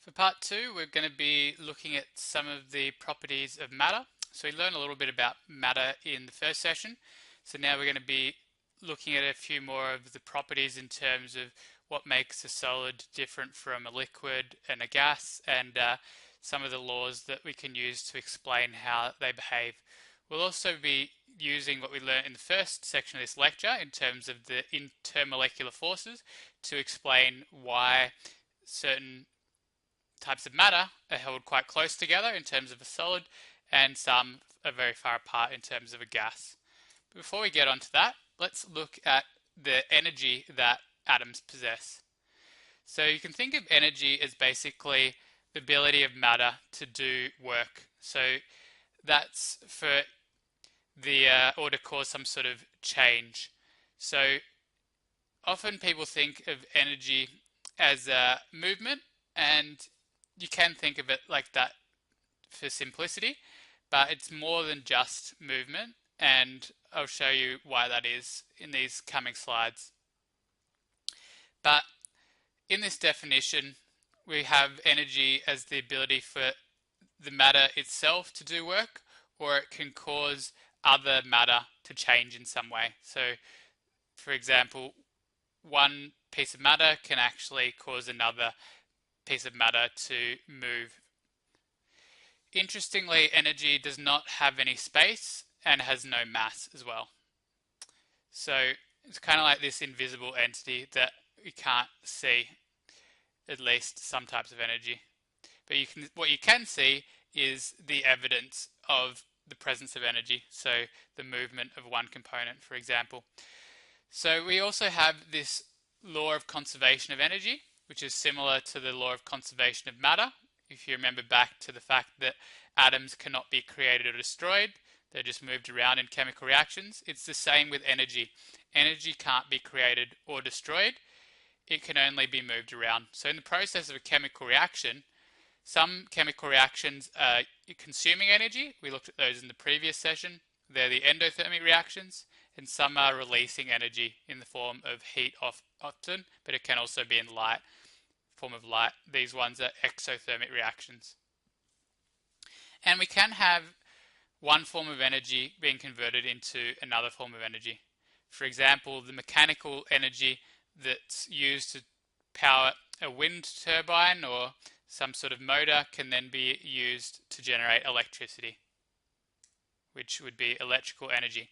For part two, we're going to be looking at some of the properties of matter. So we learned a little bit about matter in the first session. So now we're going to be looking at a few more of the properties in terms of what makes a solid different from a liquid and a gas, and some of the laws that we can use to explain how they behave. We'll also be using what we learned in the first section of this lecture in terms of the intermolecular forces to explain why certain types of matter are held quite close together in terms of a solid, and some are very far apart in terms of a gas. But before we get onto that, let's look at the energy that atoms possess. So you can think of energy as basically the ability of matter to do work. So that's for the or to cause some sort of change. So often people think of energy as a movement, and you can think of it like that for simplicity, but it's more than just movement, and I'll show you why that is in these coming slides. But in this definition, we have energy as the ability for the matter itself to do work, or it can cause other matter to change in some way. So, for example, one piece of matter can actually cause another piece of matter to move. Interestingly, energy does not have any space and has no mass as well. So it's kind of like this invisible entity that we can't see, at least some types of energy. But what you can see is the evidence of the presence of energy, so the movement of one component, for example. So we also have this law of conservation of energy, which is similar to the law of conservation of matter. If you remember back to the fact that atoms cannot be created or destroyed, they're just moved around in chemical reactions. It's the same with energy. Energy can't be created or destroyed. It can only be moved around. So in the process of a chemical reaction, some chemical reactions are consuming energy. We looked at those in the previous session. They're the endothermic reactions. And some are releasing energy in the form of heat often, but it can also be in light, form of light. These ones are exothermic reactions. And we can have one form of energy being converted into another form of energy. For example, the mechanical energy that's used to power a wind turbine or some sort of motor can then be used to generate electricity, which would be electrical energy.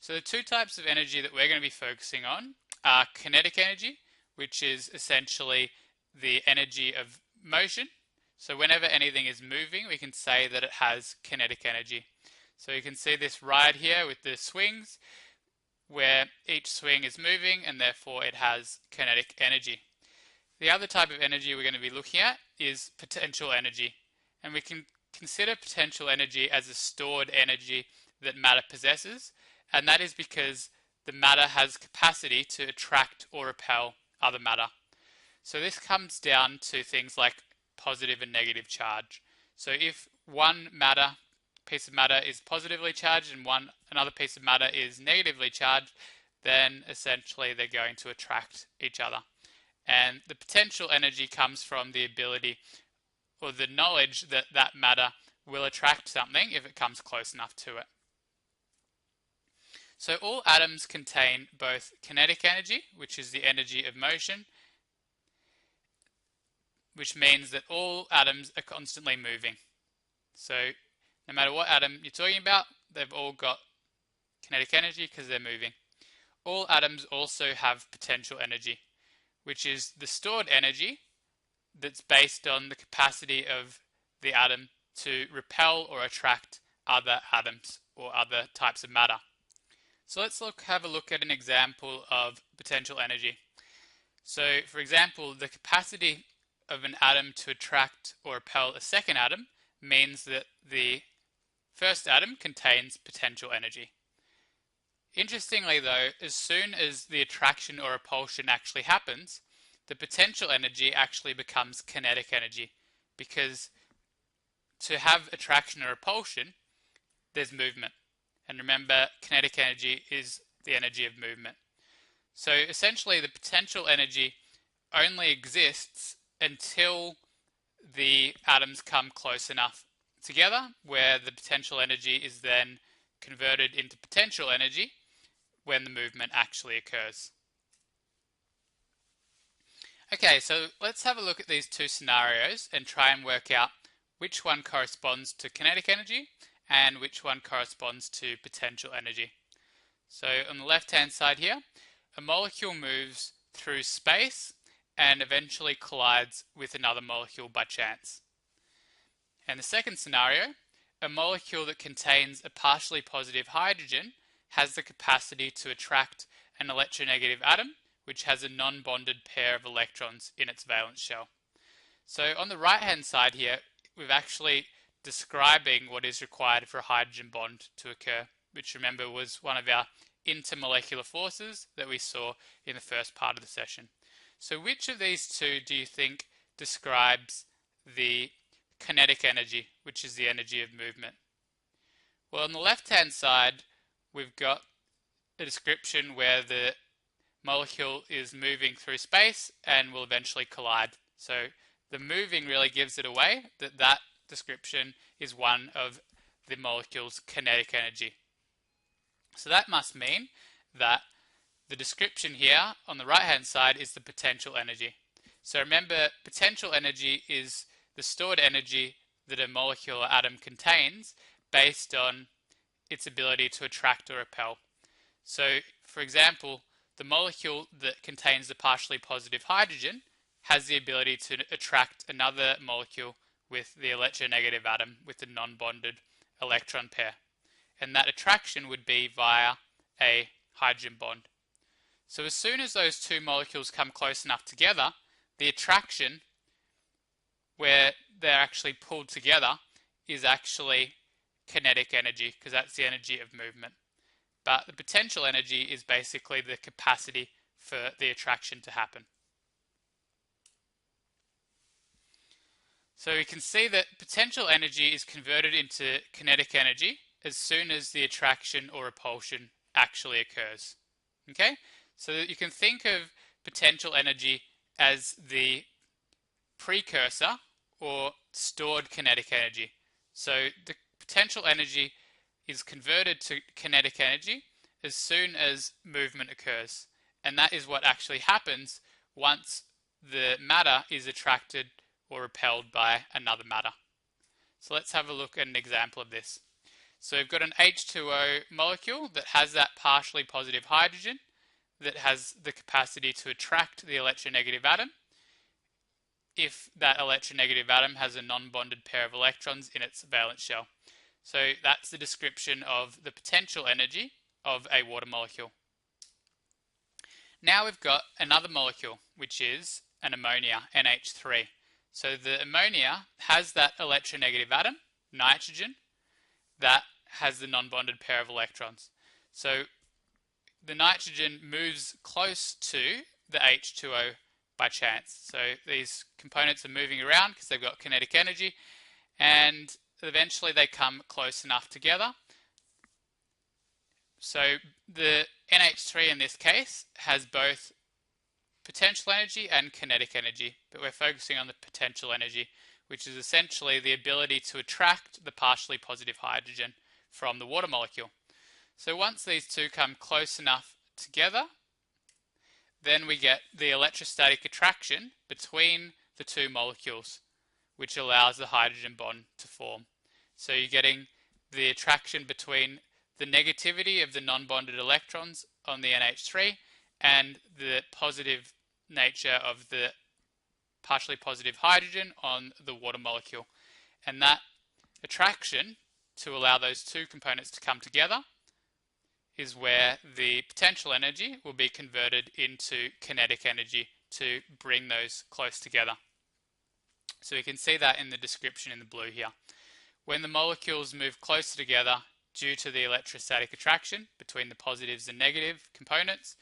So the two types of energy that we're going to be focusing on are kinetic energy, which is essentially the energy of motion. So whenever anything is moving, we can say that it has kinetic energy. So you can see this right here with the swings, where each swing is moving and therefore it has kinetic energy. The other type of energy we're going to be looking at is potential energy. And we can consider potential energy as a stored energy that matter possesses. And that is because the matter has capacity to attract or repel other matter. So this comes down to things like positive and negative charge. So if one piece of matter is positively charged and another piece of matter is negatively charged, then essentially they're going to attract each other. And the potential energy comes from the ability or the knowledge that that matter will attract something if it comes close enough to it. So all atoms contain both kinetic energy, which is the energy of motion, which means that all atoms are constantly moving. So no matter what atom you're talking about, they've all got kinetic energy because they're moving. All atoms also have potential energy, which is the stored energy that's based on the capacity of the atom to repel or attract other atoms or other types of matter. So let's have a look at an example of potential energy. So for example, the capacity of an atom to attract or repel a second atom means that the first atom contains potential energy. Interestingly though, as soon as the attraction or repulsion actually happens, the potential energy actually becomes kinetic energy, because to have attraction or repulsion, there's movement. And remember, kinetic energy is the energy of movement. So essentially the potential energy only exists until the atoms come close enough together where the potential energy is then converted into potential energy when the movement actually occurs. Okay, so let's have a look at these two scenarios and try and work out which one corresponds to kinetic energy and which one corresponds to potential energy. So on the left-hand side here, a molecule moves through space and eventually collides with another molecule by chance. And the second scenario, a molecule that contains a partially positive hydrogen has the capacity to attract an electronegative atom which has a non-bonded pair of electrons in its valence shell. So on the right-hand side here, we're actually describing what is required for a hydrogen bond to occur, which remember was one of our intermolecular forces that we saw in the first part of the session. So which of these two do you think describes the kinetic energy, which is the energy of movement? Well, on the left-hand side, we've got a description where the molecule is moving through space and will eventually collide. So the moving really gives it away that that description is one of the molecule's kinetic energy. So that must mean that the description here on the right hand side is the potential energy. So remember, potential energy is the stored energy that a molecule or atom contains based on its ability to attract or repel. So for example, the molecule that contains the partially positive hydrogen has the ability to attract another molecule with the electronegative atom with a non-bonded electron pair. And that attraction would be via a hydrogen bond. So as soon as those two molecules come close enough together, the attraction where they're actually pulled together is actually kinetic energy, because that's the energy of movement. But the potential energy is basically the capacity for the attraction to happen. So we can see that potential energy is converted into kinetic energy as soon as the attraction or repulsion actually occurs. Okay? So that you can think of potential energy as the precursor or stored kinetic energy. So the potential energy is converted to kinetic energy as soon as movement occurs. And that is what actually happens once the matter is attracted or repelled by another matter. So let's have a look at an example of this. So we've got an H2O molecule that has that partially positive hydrogen that has the capacity to attract the electronegative atom if that electronegative atom has a non-bonded pair of electrons in its valence shell. So that's the description of the potential energy of a water molecule. Now we've got another molecule, which is an ammonia, NH3. So the ammonia has that electronegative atom, nitrogen, that has the non-bonded pair of electrons. So the nitrogen moves close to the H2O by chance. So these components are moving around because they've got kinetic energy, and eventually they come close enough together. So the NH3 in this case has both potential energy and kinetic energy, but we're focusing on the potential energy, which is essentially the ability to attract the partially positive hydrogen from the water molecule. So once these two come close enough together, then we get the electrostatic attraction between the two molecules, which allows the hydrogen bond to form. So you're getting the attraction between the negativity of the non-bonded electrons on the NH3 and the positive nature of the partially positive hydrogen on the water molecule. And that attraction to allow those two components to come together is where the potential energy will be converted into kinetic energy to bring those close together. So we can see that in the description in the blue here. When the molecules move closer together due to the electrostatic attraction between the positives and negative components,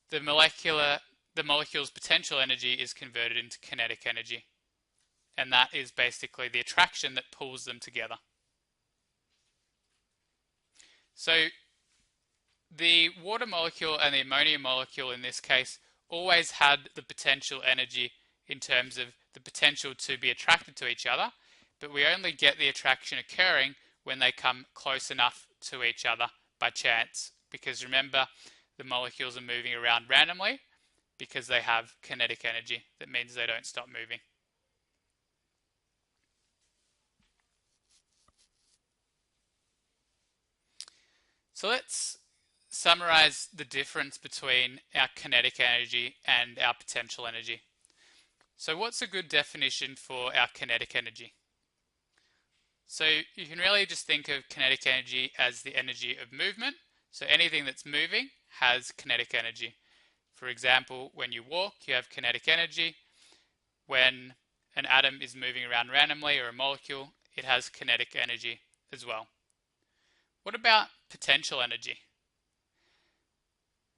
the molecule's potential energy is converted into kinetic energy. And that is basically the attraction that pulls them together. So the water molecule and the ammonia molecule in this case always had the potential energy in terms of the potential to be attracted to each other, but we only get the attraction occurring when they come close enough to each other by chance, because remember, the molecules are moving around randomly because they have kinetic energy. That means they don't stop moving. So let's summarize the difference between our kinetic energy and our potential energy. So what's a good definition for our kinetic energy? So you can really just think of kinetic energy as the energy of movement. So anything that's moving has kinetic energy. For example, when you walk, you have kinetic energy. When an atom is moving around randomly, or a molecule, it has kinetic energy as well. What about potential energy?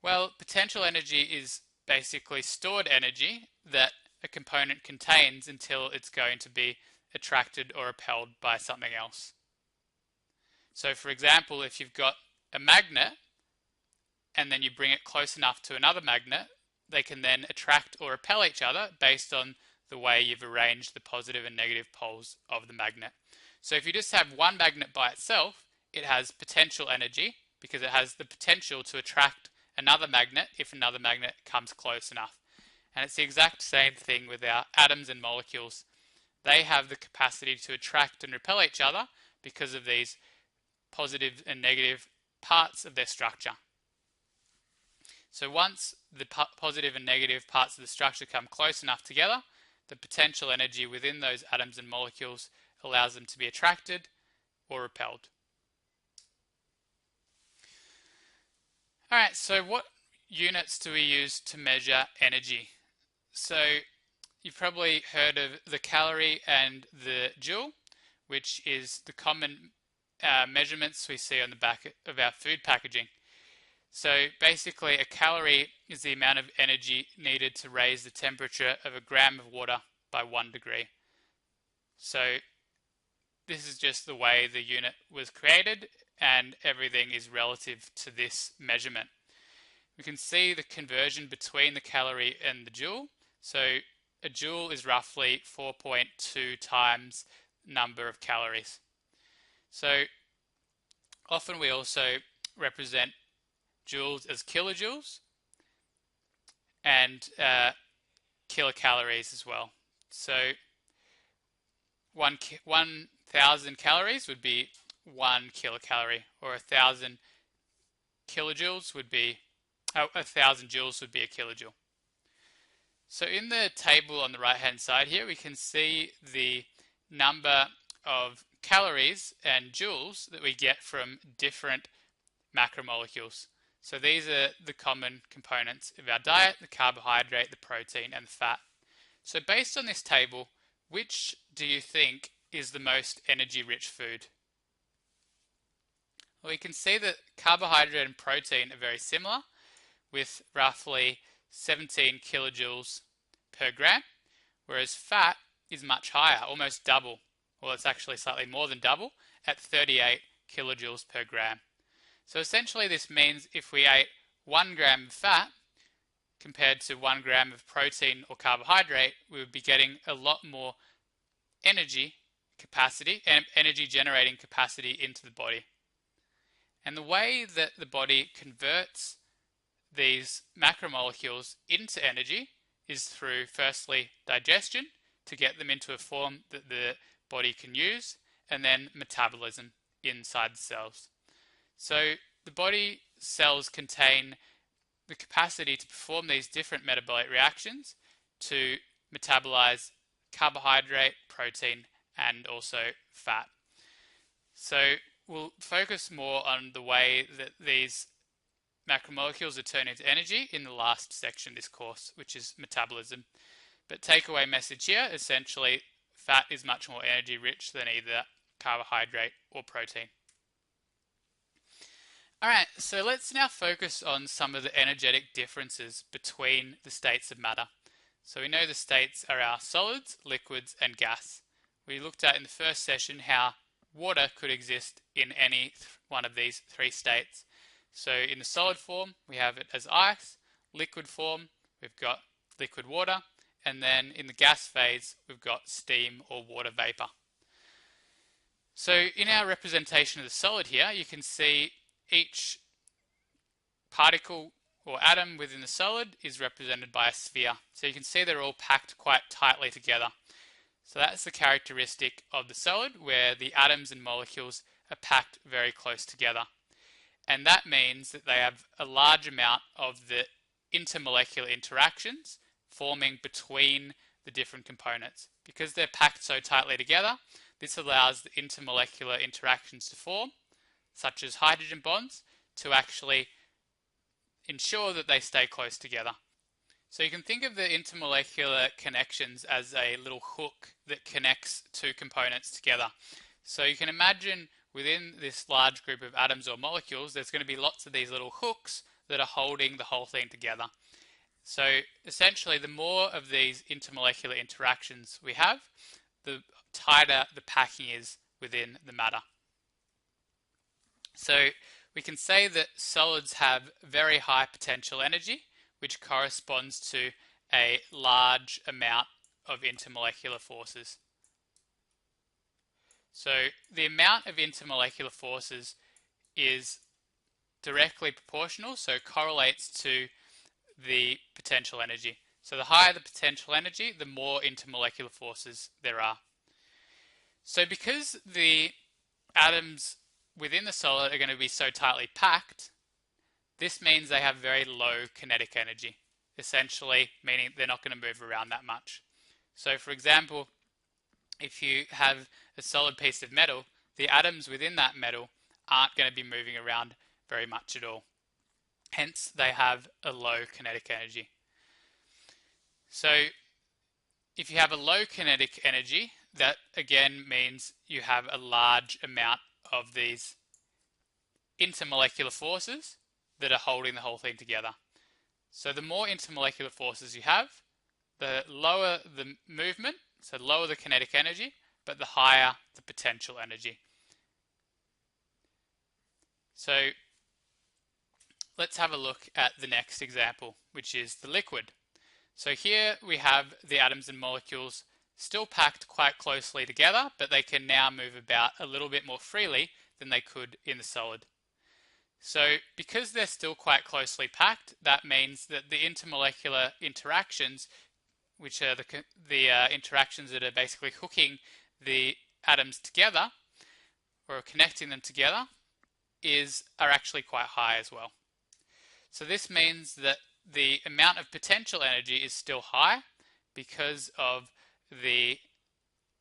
Well, potential energy is basically stored energy that a component contains until it's going to be attracted or repelled by something else. So for example, if you've got a magnet and then you bring it close enough to another magnet, they can then attract or repel each other based on the way you've arranged the positive and negative poles of the magnet. So if you just have one magnet by itself, it has potential energy because it has the potential to attract another magnet if another magnet comes close enough. And it's the exact same thing with our atoms and molecules. They have the capacity to attract and repel each other because of these positive and negative parts of their structure. So once the positive and negative parts of the structure come close enough together, the potential energy within those atoms and molecules allows them to be attracted or repelled. Alright, so what units do we use to measure energy? So you've probably heard of the calorie and the joule, which is the common measurements we see on the back of our food packaging. So basically, a calorie is the amount of energy needed to raise the temperature of a gram of water by 1 degree. So this is just the way the unit was created, and everything is relative to this measurement. We can see the conversion between the calorie and the joule. So a joule is roughly 4.2 times number of calories. So often we also represent joules as kilojoules and kilocalories as well. So 1,000 calories would be 1 kilocalorie, or 1,000 kilojoules would be 1,000 joules would be a kilojoule. So in the table on the right hand side here, we can see the number of calories and joules that we get from different macromolecules. So these are the common components of our diet: the carbohydrate, the protein, and the fat. So based on this table, which do you think is the most energy-rich food? Well, you can see that carbohydrate and protein are very similar, with roughly 17 kilojoules per gram, whereas fat is much higher, almost double. Well, it's actually slightly more than double, at 38 kilojoules per gram. So essentially this means if we ate 1 gram of fat compared to 1 gram of protein or carbohydrate, we would be getting a lot more energy capacity and energy generating capacity into the body. And the way that the body converts these macromolecules into energy is through, firstly, digestion to get them into a form that the body can use, and then metabolism inside the cells. So the body cells contain the capacity to perform these different metabolic reactions to metabolize carbohydrate, protein, and also fat. So we'll focus more on the way that these macromolecules are turned into energy in the last section of this course, which is metabolism. But takeaway message here, essentially, fat is much more energy rich than either carbohydrate or protein. Alright, so let's now focus on some of the energetic differences between the states of matter. So we know the states are our solids, liquids, and gas. We looked at in the first session how water could exist in any one of these three states. So in the solid form, we have it as ice. Liquid form, we've got liquid water. and then in the gas phase we've got steam or water vapor. So in our representation of the solid here, you can see each particle or atom within the solid is represented by a sphere. So you can see they're all packed quite tightly together. So that's the characteristic of the solid, where the atoms and molecules are packed very close together. And that means that they have a large amount of the intermolecular interactions forming between the different components. Because they're packed so tightly together, this allows the intermolecular interactions to form, such as hydrogen bonds, to actually ensure that they stay close together. So you can think of the intermolecular connections as a little hook that connects two components together. So you can imagine within this large group of atoms or molecules, there's going to be lots of these little hooks that are holding the whole thing together. So essentially, the more of these intermolecular interactions we have, the tighter the packing is within the matter. So we can say that solids have very high potential energy, which corresponds to a large amount of intermolecular forces. So the amount of intermolecular forces is directly proportional, so correlates to the potential energy. So the higher the potential energy, the more intermolecular forces there are. So because the atoms within the solid are going to be so tightly packed, this means they have very low kinetic energy, essentially meaning they're not going to move around that much. So for example, if you have a solid piece of metal, the atoms within that metal aren't going to be moving around very much at all. Hence, they have a low kinetic energy. So if you have a low kinetic energy, that again means you have a large amount of these intermolecular forces that are holding the whole thing together. So the more intermolecular forces you have, the lower the movement, so lower the kinetic energy, but the higher the potential energy. So let's have a look at the next example, which is the liquid. So here we have the atoms and molecules still packed quite closely together, but they can now move about a little bit more freely than they could in the solid. So because they're still quite closely packed, that means that the intermolecular interactions, which are the interactions that are basically hooking the atoms together or connecting them together, are actually quite high as well. So this means that the amount of potential energy is still high because of the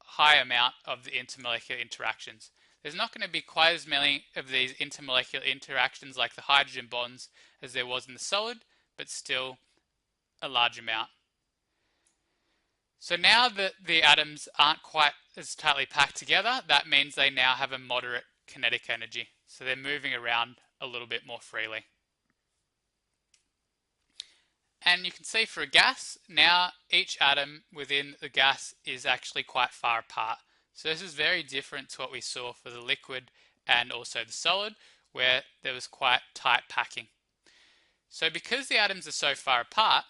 high amount of the intermolecular interactions. There's not going to be quite as many of these intermolecular interactions like the hydrogen bonds as there was in the solid, but still a large amount. So now that the atoms aren't quite as tightly packed together, that means they now have a moderate kinetic energy. So they're moving around a little bit more freely. And you can see for a gas, now each atom within the gas is actually quite far apart. So this is very different to what we saw for the liquid and also the solid, where there was quite tight packing. So because the atoms are so far apart,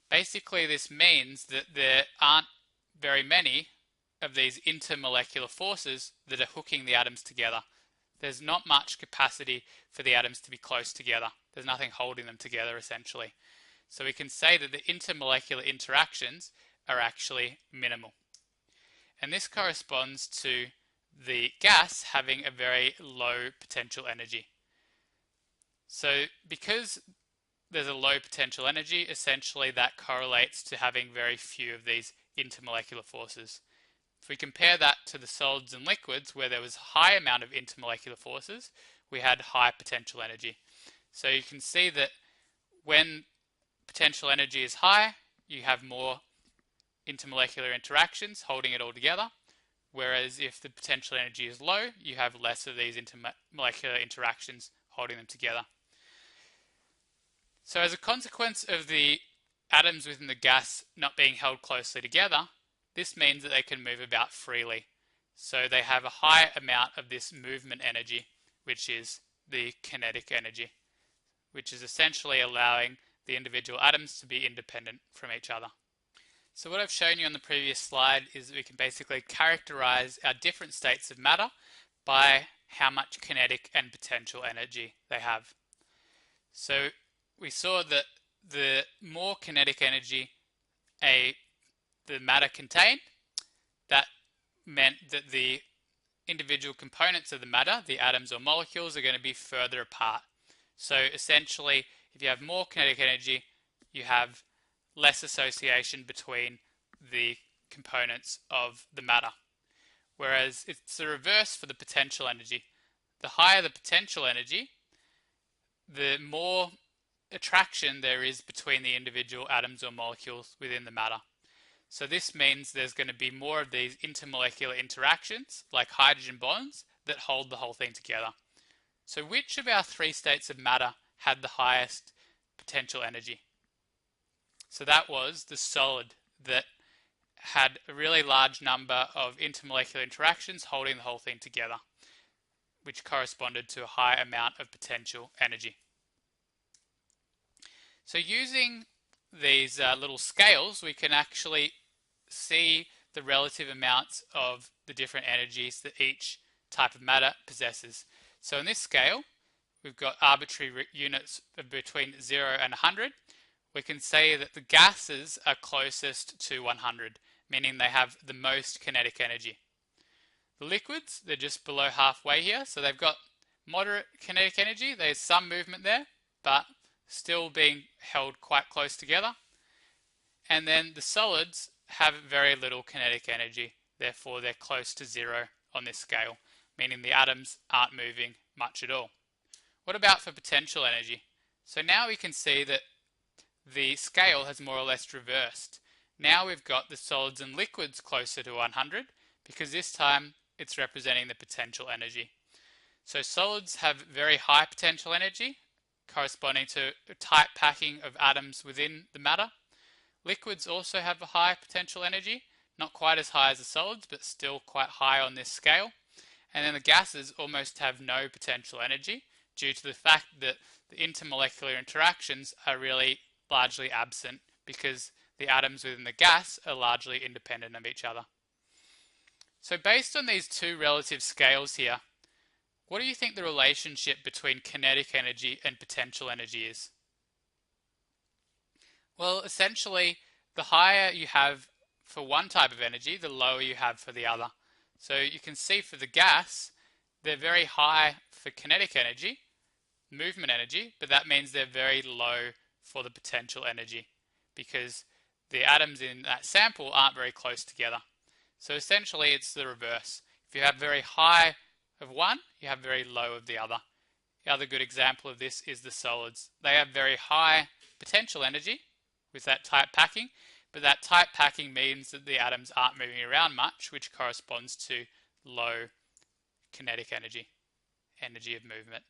basically this means that there aren't very many of these intermolecular forces that are hooking the atoms together. There's not much capacity for the atoms to be close together. There's nothing holding them together essentially. So we can say that the intermolecular interactions are actually minimal. And this corresponds to the gas having a very low potential energy. So because there's a low potential energy, essentially that correlates to having very few of these intermolecular forces. If we compare that to the solids and liquids, where there was a high amount of intermolecular forces, we had high potential energy. So you can see that when potential energy is high, you have more intermolecular interactions holding it all together, whereas if the potential energy is low, you have less of these intermolecular interactions holding them together. So as a consequence of the atoms within the gas not being held closely together, this means that they can move about freely. So they have a high amount of this movement energy, which is the kinetic energy, which is essentially allowing the individual atoms to be independent from each other. So what I've shown you on the previous slide is that we can basically characterize our different states of matter by how much kinetic and potential energy they have. So we saw that the more kinetic energy the matter contained, that meant that the individual components of the matter, the atoms or molecules, are going to be further apart. So essentially, if you have more kinetic energy, you have less association between the components of the matter. Whereas it's the reverse for the potential energy. The higher the potential energy, the more attraction there is between the individual atoms or molecules within the matter. So this means there's going to be more of these intermolecular interactions, like hydrogen bonds, that hold the whole thing together. So which of our three states of matter had the highest potential energy? So that was the solid that had a really large number of intermolecular interactions holding the whole thing together, which corresponded to a high amount of potential energy. So using these little scales, we can actually see the relative amounts of the different energies that each type of matter possesses. So in this scale, we've got arbitrary units of between 0 and 100. We can say that the gases are closest to 100, meaning they have the most kinetic energy. The liquids, they're just below halfway here, so they've got moderate kinetic energy. There's some movement there, but still being held quite close together. And then the solids have very little kinetic energy, therefore they're close to 0 on this scale, meaning the atoms aren't moving much at all. What about for potential energy? So now we can see that the scale has more or less reversed. Now we've got the solids and liquids closer to 100, because this time it's representing the potential energy. So solids have very high potential energy, corresponding to a tight packing of atoms within the matter. Liquids also have a high potential energy, not quite as high as the solids, but still quite high on this scale. And then the gases almost have no potential energy due to the fact that the intermolecular interactions are really largely absent because the atoms within the gas are largely independent of each other. So based on these two relative scales here, what do you think the relationship between kinetic energy and potential energy is? Well, essentially, the higher you have for one type of energy, the lower you have for the other. So you can see for the gas, they're very high for kinetic energy, movement energy, but that means they're very low for the potential energy because the atoms in that sample aren't very close together. So essentially, it's the reverse. If you have very high of one, you have very low of the other. The other good example of this is the solids. They have very high potential energy with that tight packing, but that tight packing means that the atoms aren't moving around much, which corresponds to low kinetic energy of movement.